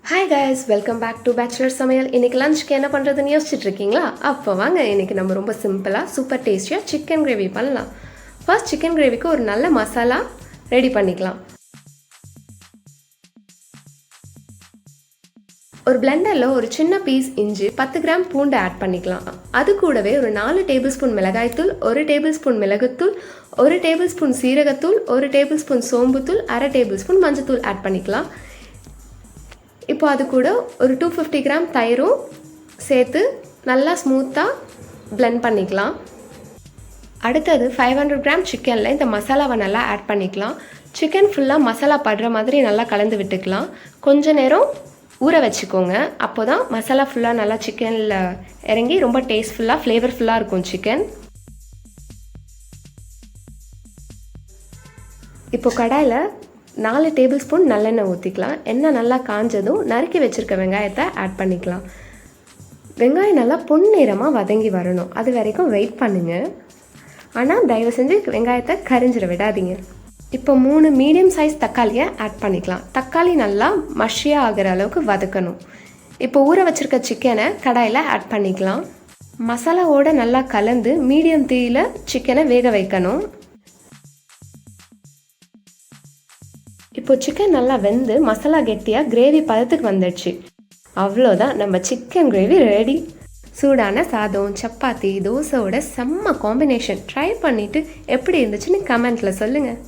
Hi guys, welcome back to bachelor சமையல். இன்றைக்கி லஞ்சுக்கு என்ன பண்ணுறதுன்னு யோசிச்சுட்டு இருக்கீங்களா? அப்போ வாங்க, இன்றைக்கி நம்ம ரொம்ப சிம்பிளாக சூப்பர் டேஸ்டியாக சிக்கன் கிரேவி பண்ணலாம். ஃபர்ஸ்ட் சிக்கன் கிரேவிக்கு ஒரு நல்ல மசாலா ரெடி பண்ணிக்கலாம். ஒரு பிளெண்டரில் ஒரு சின்ன பீஸ் இஞ்சி, 10 கிராம் பூண்டு ஆட் பண்ணிக்கலாம். அது கூடவே ஒரு 4 டேபிள் ஸ்பூன் மிளகாய்த்தூள், 1 டேபிள் ஸ்பூன் மிளகுத்தூள், 1 டேபிள் ஸ்பூன் சீரகத்தூள், 1 டேபிள் ஸ்பூன் சோம்புத்தூள், 1/2 டேபிள் ஸ்பூன் மஞ்சத்தூள் ஆட் பண்ணிக்கலாம். இப்போ அது கூட ஒரு 250 கிராம் தயிரும் சேர்த்து நல்லா ஸ்மூத்தாக பிளெண்ட் பண்ணிக்கலாம். அடுத்தது 500 கிராம் சிக்கனில் இந்த மசாலாவை நல்லா ஆட் பண்ணிக்கலாம். சிக்கன் ஃபுல்லாக மசாலா படுற மாதிரி நல்லா கலந்து விட்டுக்கலாம். கொஞ்ச நேரம் ஊற வச்சுக்கோங்க. அப்போ தான் மசாலா ஃபுல்லாக நல்லா சிக்கனில் இறங்கி ரொம்ப டேஸ்ட்ஃபுல்லாக ஃப்ளேவர்ஃபுல்லாக இருக்கும் சிக்கன். இப்போ கடாயில் 4 டேபிள் ஸ்பூன் நல்லெண்ணெய் ஊற்றிக்கலாம். எண்ணெய் நல்லா காஞ்சதும் நறுக்கி வச்சுருக்க வெங்காயத்தை ஆட் பண்ணிக்கலாம். வெங்காயம் நல்லா பொன்னிறமாக வதங்கி வரணும், அது வரைக்கும் வெயிட் பண்ணுங்கள். ஆனால் தயவு செஞ்சு வெங்காயத்தை கரிஞ்சிட விடாதீங்க. இப்போ 3 மீடியம் சைஸ் தக்காளியை ஆட் பண்ணிக்கலாம். தக்காளி நல்லா மஷியாக ஆகிற அளவுக்கு வதக்கணும். இப்போ ஊற வச்சுருக்க சிக்கனை கடாயில் ஆட் பண்ணிக்கலாம். மசாலாவோடு நல்லா கலந்து மீடியம் தீயில் சிக்கனை வேக வைக்கணும். இப்போ சிக்கன் நல்லா வெந்து மசாலா கெட்டியாக கிரேவி பதத்துக்கு வந்துடுச்சு. அவ்வளோதான், நம்ம சிக்கன் கிரேவி ரெடி. சூடான சாதம், சப்பாத்தி, தோசையோட செம்ம காம்பினேஷன். ட்ரை பண்ணிவிட்டு எப்படி இருந்துச்சுன்னு கமெண்ட்டில் சொல்லுங்கள்.